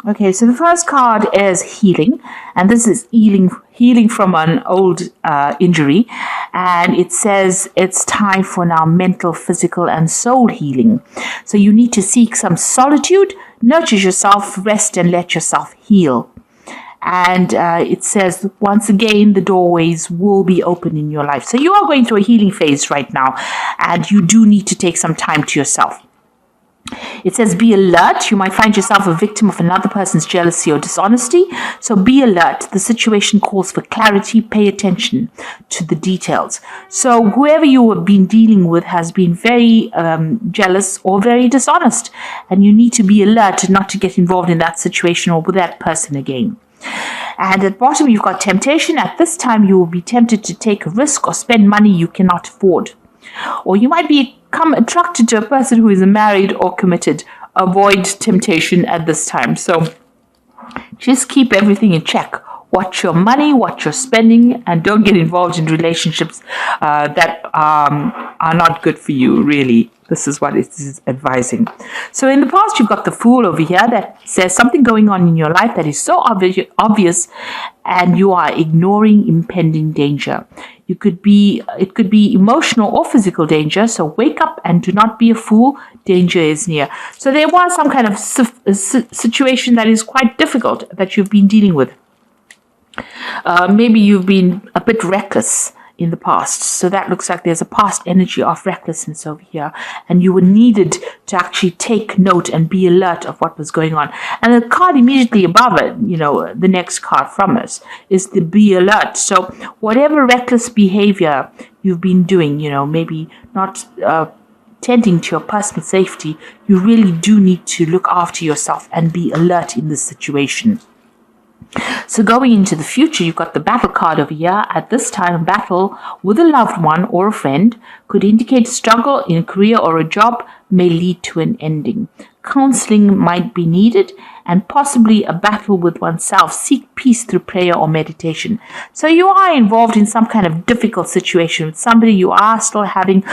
Okay, so the first card is healing, and this is healing from an old injury, and it says it's time for now mental, physical, and soul healing. So you need to seek some solitude, nurture yourself, rest, and let yourself heal. And it says, once again, the doorways will be open in your life. So you are going through a healing phase right now, and you do need to take some time to yourself. It says be alert. You might find yourself a victim of another person's jealousy or dishonesty. So be alert. The situation calls for clarity. Pay attention to the details. So whoever you have been dealing with has been very jealous or very dishonest. And you need to be alert not to get involved in that situation or with that person again. And at the bottom, you've got temptation. At this time, you will be tempted to take a risk or spend money you cannot afford. Or you might become attracted to a person who is married or committed. Avoid temptation at this time. So just keep everything in check. Watch your money, watch your spending, and don't get involved in relationships that are not good for you, really. This is what it is advising. So in the past, you've got the Fool over here that says something going on in your life that is so obvious and you are ignoring impending danger. It could be emotional or physical danger. So wake up and do not be a fool. Danger is near. So there was some kind of situation that is quite difficult that you've been dealing with. Maybe you've been a bit reckless in the past. So that looks like there's a past energy of recklessness over here. And you were needed to actually take note and be alert of what was going on. And the card immediately above it, the next card from us is the be alert. So whatever reckless behavior you've been doing, maybe not tending to your personal safety, you really do need to look after yourself and be alert in this situation. So going into the future, you've got the battle card over here. At this time, battle with a loved one or a friend could indicate struggle in a career or a job may lead to an ending. Counseling might be needed and possibly a battle with oneself. Seek peace through prayer or meditation. So you are involved in some kind of difficult situation with somebody. You are still having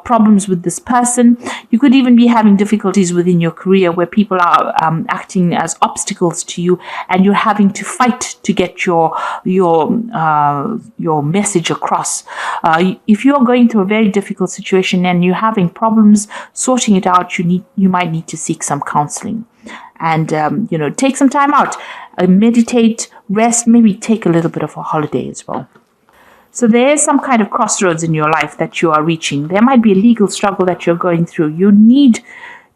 problems with this person. You could even be having difficulties within your career where people are acting as obstacles to you, and you're having to fight to get your message across. If you are going through a very difficult situation and you're having problems sorting it out, you might need to seek some counseling. And, take some time out, meditate, rest, maybe take a little bit of a holiday as well. So there is some kind of crossroads in your life that you are reaching. There might be a legal struggle that you're going through. You need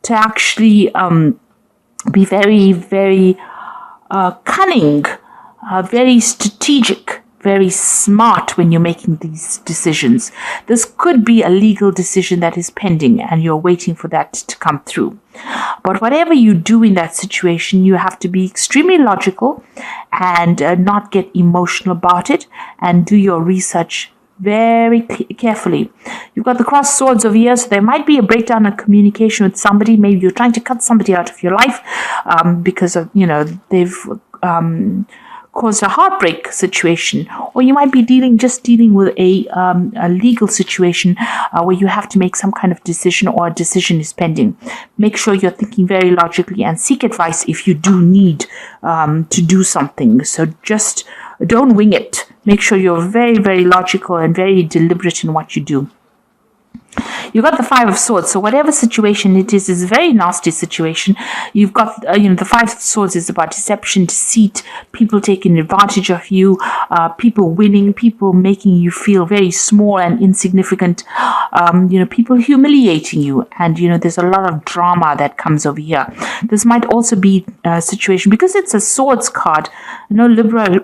to actually be very, very cunning, very strategic, very smart when you're making these decisions. This could be a legal decision that is pending and you're waiting for that to come through. But whatever you do in that situation, you have to be extremely logical and not get emotional about it, and do your research very carefully. You've got the crossed swords over here, so there might be a breakdown in communication with somebody. Maybe you're trying to cut somebody out of your life because of, they've caused a heartbreak situation, or you might be dealing with a legal situation where you have to make some kind of decision, or a decision is pending. Make sure you're thinking very logically and seek advice if you do need to do something. So just don't wing it. Make sure you're very, very logical and very deliberate in what you do. You've got the Five of Swords. So whatever situation it is a very nasty situation. You've got, the Five of Swords is about deception, deceit, people taking advantage of you, people winning, people making you feel very small and insignificant, people humiliating you. And, there's a lot of drama that comes over here. This might also be a situation, because it's a swords card. Libra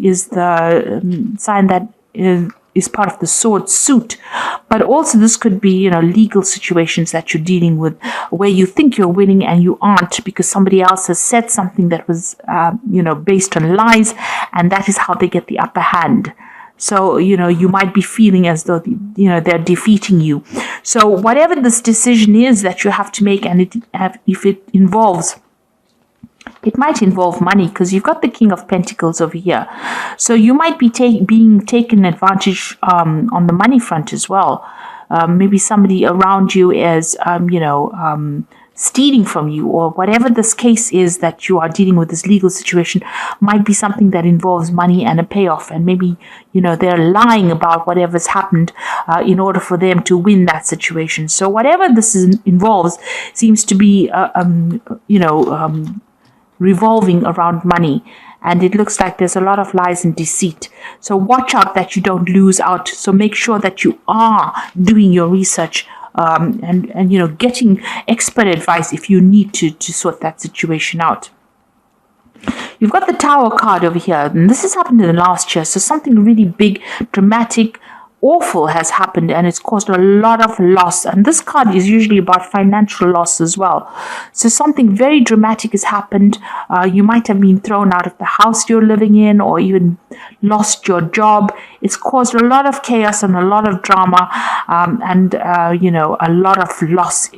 is the sign that is part of the sword suit, but also this could be legal situations that you're dealing with where you think you're winning and you aren't, because somebody else has said something that was based on lies, and that is how they get the upper hand. So you might be feeling as though they're defeating you. So whatever this decision is that you have to make, and if it involves, it might involve money, because you've got the King of Pentacles over here. So you might be being taken advantage on the money front as well. Maybe somebody around you is, stealing from you, or whatever this case is that you are dealing with, this legal situation might be something that involves money and a payoff, and maybe they're lying about whatever's happened in order for them to win that situation. So whatever this involves seems to be revolving around money, and it looks like there's a lot of lies and deceit. So watch out that you don't lose out. So make sure that you are doing your research and getting expert advice if you need to sort that situation out. You've got the Tower card over here, and this has happened in the last year. So something really big, dramatic, awful has happened, and it's caused a lot of loss. And this card is usually about financial loss as well. So something very dramatic has happened. You might have been thrown out of the house you're living in, or even lost your job. It's caused a lot of chaos and a lot of drama, and a lot of loss,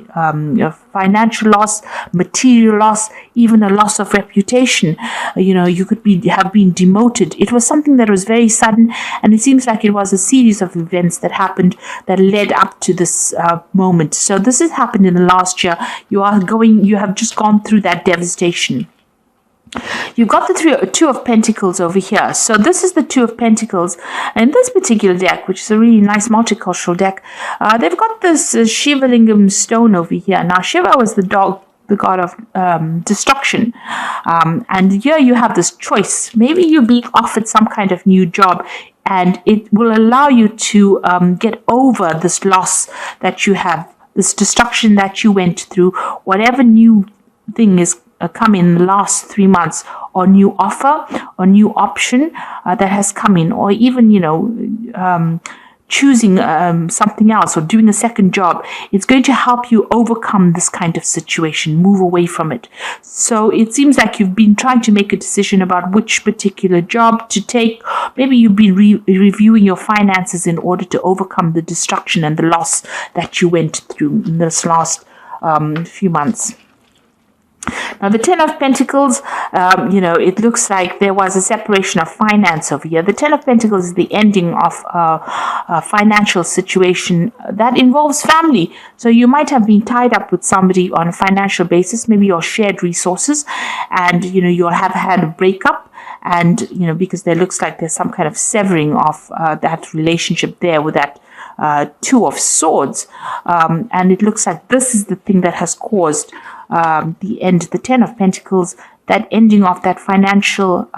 financial loss, material loss, even a loss of reputation. You could have been demoted. It was something that was very sudden, and it seems like it was a series of events that happened that led up to this moment. So this has happened in the last year. You have just gone through that devastation. You've got the Two of Pentacles over here. So this is the Two of Pentacles. And this particular deck, which is a really nice multicultural deck, they've got this Shiva Lingam stone over here. Now, Shiva was the god of destruction. And here you have this choice. Maybe you're being offered some kind of new job, and it will allow you to get over this loss that you have, this destruction that you went through, whatever new thing is come in the last 3 months, or new offer or new option that has come in, or even choosing something else or doing a second job. It's going to help you overcome this kind of situation, move away from it. So it seems like you've been trying to make a decision about which particular job to take. Maybe you've been reviewing your finances in order to overcome the destruction and the loss that you went through in this last few months. Now, the Ten of Pentacles, it looks like there was a separation of finance over here. The Ten of Pentacles is the ending of a financial situation that involves family. So you might have been tied up with somebody on a financial basis, maybe your shared resources, and, you'll have had a breakup. And, because there looks like there's some kind of severing of that relationship there with that Two of Swords. And it looks like this is the thing that has caused the end, the Ten of Pentacles, that ending of that financial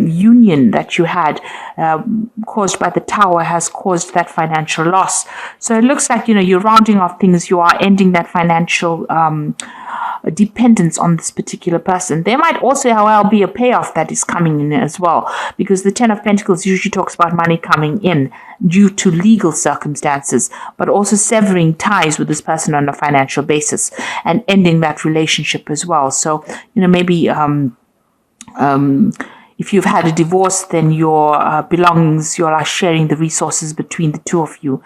union that you had caused by the Tower has caused that financial loss. So it looks like you're rounding off things. You are ending that financial dependence on this particular person. There might also, however, be a payoff that is coming in as well, because the Ten of Pentacles usually talks about money coming in due to legal circumstances, but also severing ties with this person on a financial basis and ending that relationship as well. So maybe if you've had a divorce, then your belongings, you are sharing the resources between the two of you.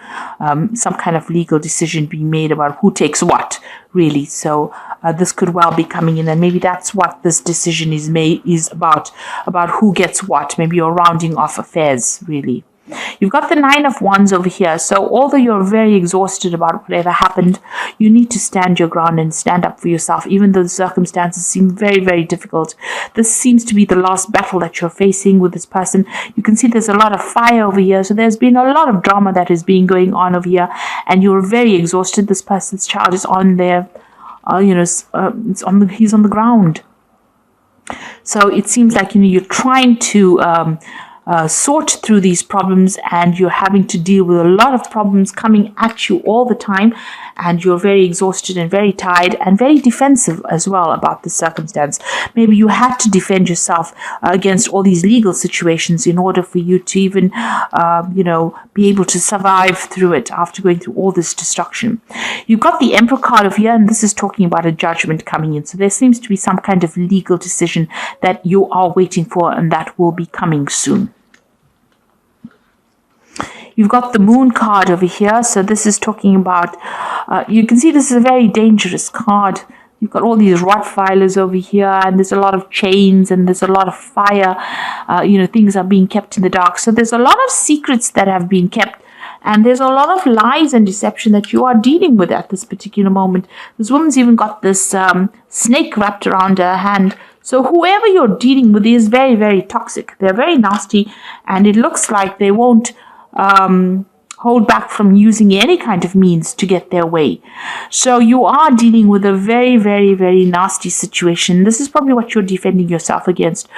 Some kind of legal decision being made about who takes what, really. So this could well be coming in, and maybe that's what this decision is about who gets what. Maybe you're rounding off affairs, really. You've got the Nine of Wands over here. So although you're very exhausted about whatever happened, you need to stand your ground and stand up for yourself, even though the circumstances seem very, very difficult. This seems to be the last battle that you're facing with this person. You can see there's a lot of fire over here. So there's been a lot of drama that is going on over here, and you're very exhausted. This person's child is on there. He's on the ground. So it seems like you're trying to sort through these problems, and you're having to deal with a lot of problems coming at you all the time, and you're very exhausted and very tired and very defensive as well about the circumstance. Maybe you had to defend yourself against all these legal situations in order for you to even be able to survive through it after going through all this destruction. You've got the Emperor card over here, and this is talking about a judgment coming in. So there seems to be some kind of legal decision that you are waiting for, and that will be coming soon. You've got the Moon card over here. So this is talking about, you can see this is a very dangerous card. You've got all these Rottweilers over here, and there's a lot of chains, and there's a lot of fire. Things are being kept in the dark. So there's a lot of secrets that have been kept And there's a lot of lies and deception that you are dealing with at this particular moment. This woman's even got this snake wrapped around her hand. So whoever you're dealing with is very, very toxic. They're very nasty, and it looks like they won't hold back from using any kind of means to get their way. So you are dealing with a very, very, very nasty situation. This is probably what you're defending yourself against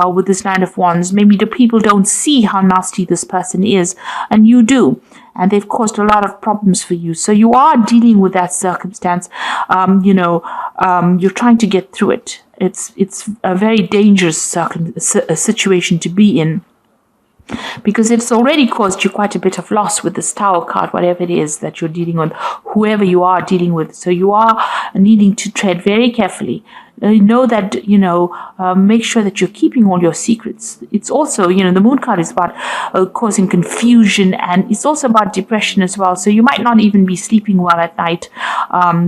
with this Nine of Wands. Maybe the people don't see how nasty this person is, and you do. And they've caused a lot of problems for you. So you are dealing with that circumstance. You're trying to get through it. It's a very dangerous situation to be in, because it's already caused you quite a bit of loss with this Tower card, whatever it is that you're dealing with, whoever you are dealing with. So you are needing to tread very carefully. Know that, make sure that you're keeping all your secrets. It's also, the Moon card is about causing confusion, and it's also about depression as well. So you might not even be sleeping well at night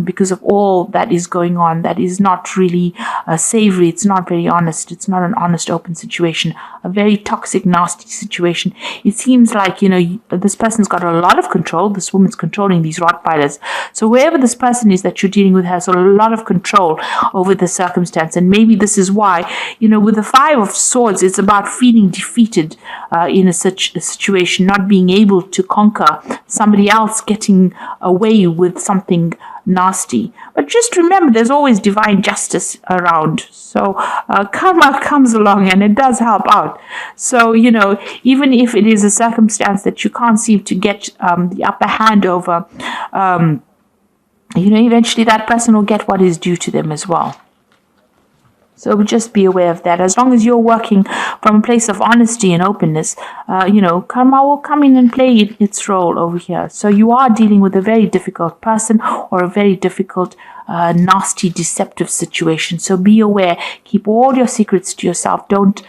because of all that is going on. That is not really savory. It's not very honest. It's not an honest, open situation. A very toxic, nasty situation. It seems like, this person's got a lot of control. This woman's controlling these Rottweilers. So whoever this person is that you're dealing with has a lot of control over the circumstance. And maybe this is why, with the Five of Swords, it's about feeling defeated in such a situation, not being able to conquer, somebody else getting away with something nasty. But just remember, there's always divine justice around. So karma comes along and it does help out. So, even if it is a circumstance that you can't seem to get the upper hand over, eventually that person will get what is due to them as well. So just be aware of that. As long as you're working from a place of honesty and openness, karma will come in and play its role over here. So you are dealing with a very difficult person or a very difficult, nasty, deceptive situation. So be aware. Keep all your secrets to yourself. Don't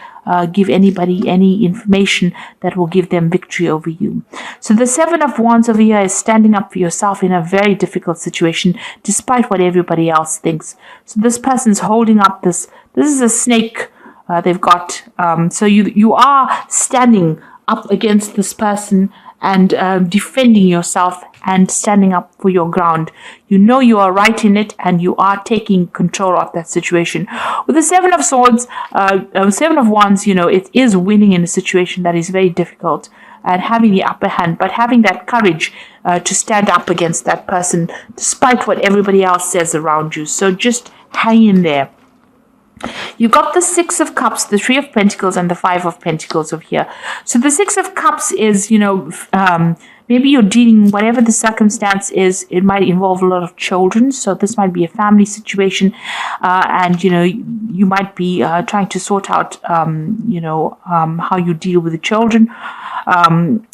give anybody any information that will give them victory over you. So the Seven of Wands over here is standing up for yourself in a very difficult situation, despite what everybody else thinks. So this person's holding up this is a snake they've got. So you are standing up against this person and defending yourself and standing up for your ground. You are right in it, and you are taking control of that situation. With the Seven of Swords, Seven of Wands, it is winning in a situation that is very difficult and having the upper hand, but having that courage to stand up against that person despite what everybody else says around you. So just hang in there. You've got the Six of Cups, the Three of Pentacles, and the Five of Pentacles over here. So the Six of Cups is, maybe you're dealing, whatever the circumstance is, it might involve a lot of children. So this might be a family situation. And, you might be trying to sort out, how you deal with the children. And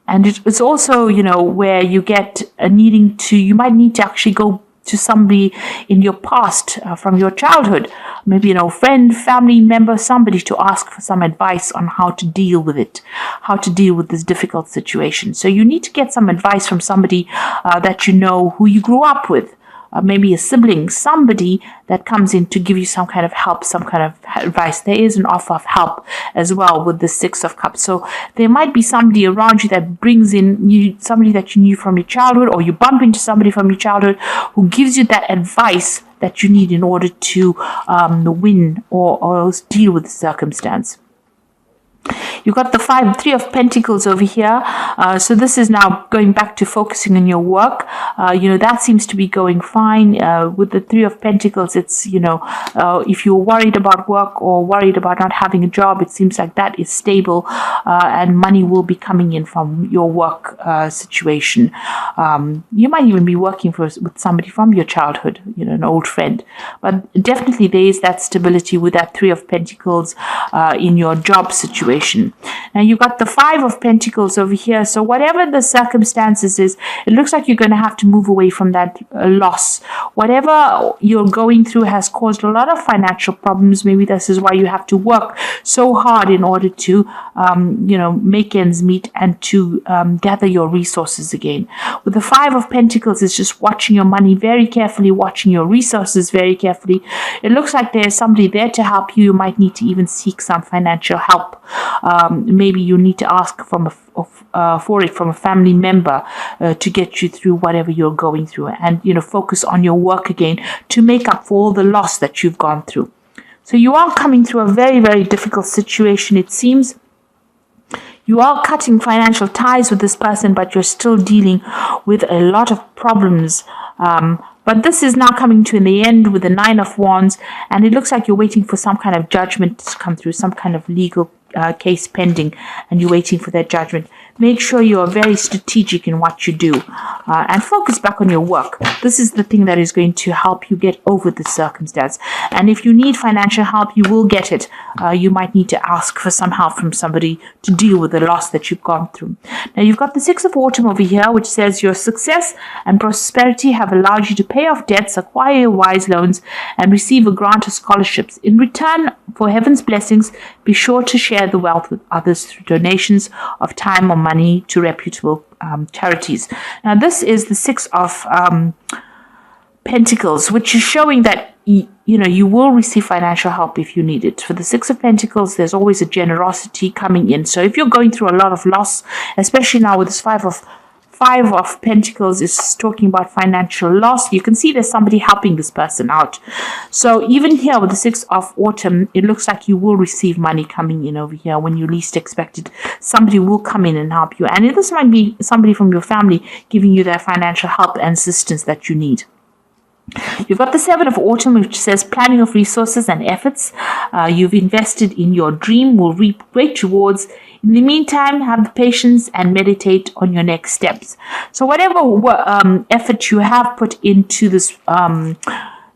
it's also, where you get you might need to actually go to somebody in your past from your childhood, maybe friend, family member, somebody, to ask for some advice on how to deal with it, how to deal with this difficult situation. So you need to get some advice from somebody that who you grew up with. Maybe a sibling, somebody that comes in to give you some kind of help, some kind of advice. There is an offer of help as well with the Six of Cups. So there might be somebody around you that brings in somebody that you knew from your childhood, or you bump into somebody from your childhood who gives you that advice that you need in order to win or deal with the circumstance. You've got the Three of Pentacles over here. So this is now going back to focusing on your work. That seems to be going fine. With the Three of Pentacles, it's, if you're worried about work or worried about not having a job, it seems like that is stable, and money will be coming in from your work situation. You might even be working with somebody from your childhood, an old friend. But definitely there is that stability with that Three of Pentacles in your job situation. Now you've got the Five of Pentacles over here. So whatever the circumstances is, it looks like you're going to have to move away from that loss. Whatever you're going through has caused a lot of financial problems. Maybe this is why you have to work so hard in order to, make ends meet and to gather your resources again. With the Five of Pentacles, it's just watching your money very carefully, watching your resources very carefully. It looks like there's somebody there to help you. You might need to even seek some financial help maybe you need to ask for it from a family member to get you through whatever you're going through, and focus on your work again to make up for all the loss that you've gone through. So you are coming through a very, very difficult situation, it seems. You are cutting financial ties with this person, but you're still dealing with a lot of problems. But this is now coming to the end with the 9 of Wands, and it looks like you're waiting for some kind of judgment to come through, some kind of legal case pending, and you're waiting for that judgment. Make sure you are very strategic in what you do, and focus back on your work. This is the thing that is going to help you get over the circumstance. And if you need financial help, you will get it. You might need to ask for some help from somebody to deal with the loss that you've gone through. Now, you've got the 6 of Autumn over here, which says your success and prosperity have allowed you to pay off debts, acquire wise loans, and receive a grant of scholarships. In return for heaven's blessings, be sure to share the wealth with others through donations of time or money to reputable charities. Now, this is the 6 of Pentacles, which is showing that you will receive financial help if you need it. For the 6 of Pentacles, there's always a generosity coming in. So if you're going through a lot of loss, especially now with this 5 of Pentacles is talking about financial loss, you can see there's somebody helping this person out. So even here with the 6 of Autumn, it looks like you will receive money coming in over here when you least expect it. Somebody will come in and help you. And this might be somebody from your family giving you that financial help and assistance that you need. You've got the 7 of Autumn, which says planning of resources and efforts you've invested in your dream will reap great rewards. In the meantime, have the patience and meditate on your next steps. So whatever effort you have put into this,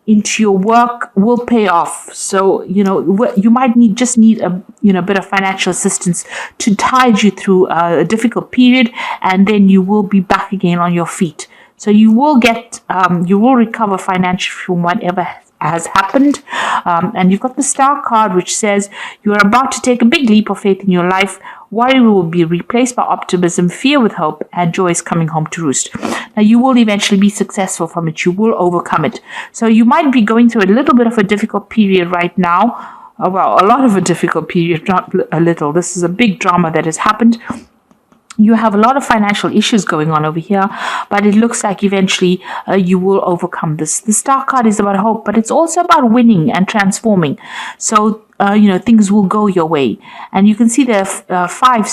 into your work, will pay off. So you might just need a bit of financial assistance to tide you through a difficult period, and then you will be back again on your feet. So you will recover financially from whatever has happened. And you've got the Star card, which says you are about to take a big leap of faith in your life. Worry will be replaced by optimism, fear with hope, and joy is coming home to roost. Now, you will eventually be successful from it. You will overcome it. So you might be going through a little bit of a difficult period right now. Well, a lot of a difficult period, not a little. This is a big drama that has happened. You have a lot of financial issues going on over here, but it looks like eventually you will overcome this. The Star card is about hope, but it's also about winning and transforming. So, things will go your way. And you can see there are 5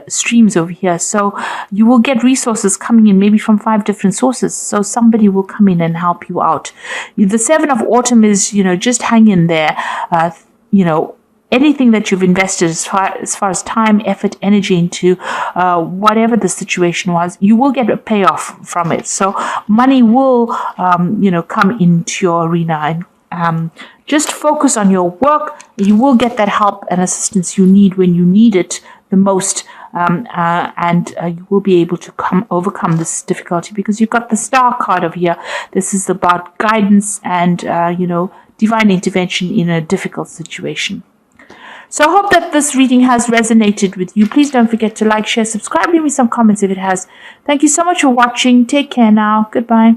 streams over here. So you will get resources coming in maybe from 5 different sources. So somebody will come in and help you out. The 7 of Autumn is, just hang in there, anything that you've invested as far as time, effort, energy into whatever the situation was, you will get a payoff from it. So money will, come into your arena. And just focus on your work. You will get that help and assistance you need when you need it the most. And you will be able to overcome this difficulty because you've got the Star card over here. This is about guidance and, divine intervention in a difficult situation. So I hope that this reading has resonated with you. Please don't forget to like, share, subscribe, leave me some comments if it has. Thank you so much for watching. Take care now. Goodbye.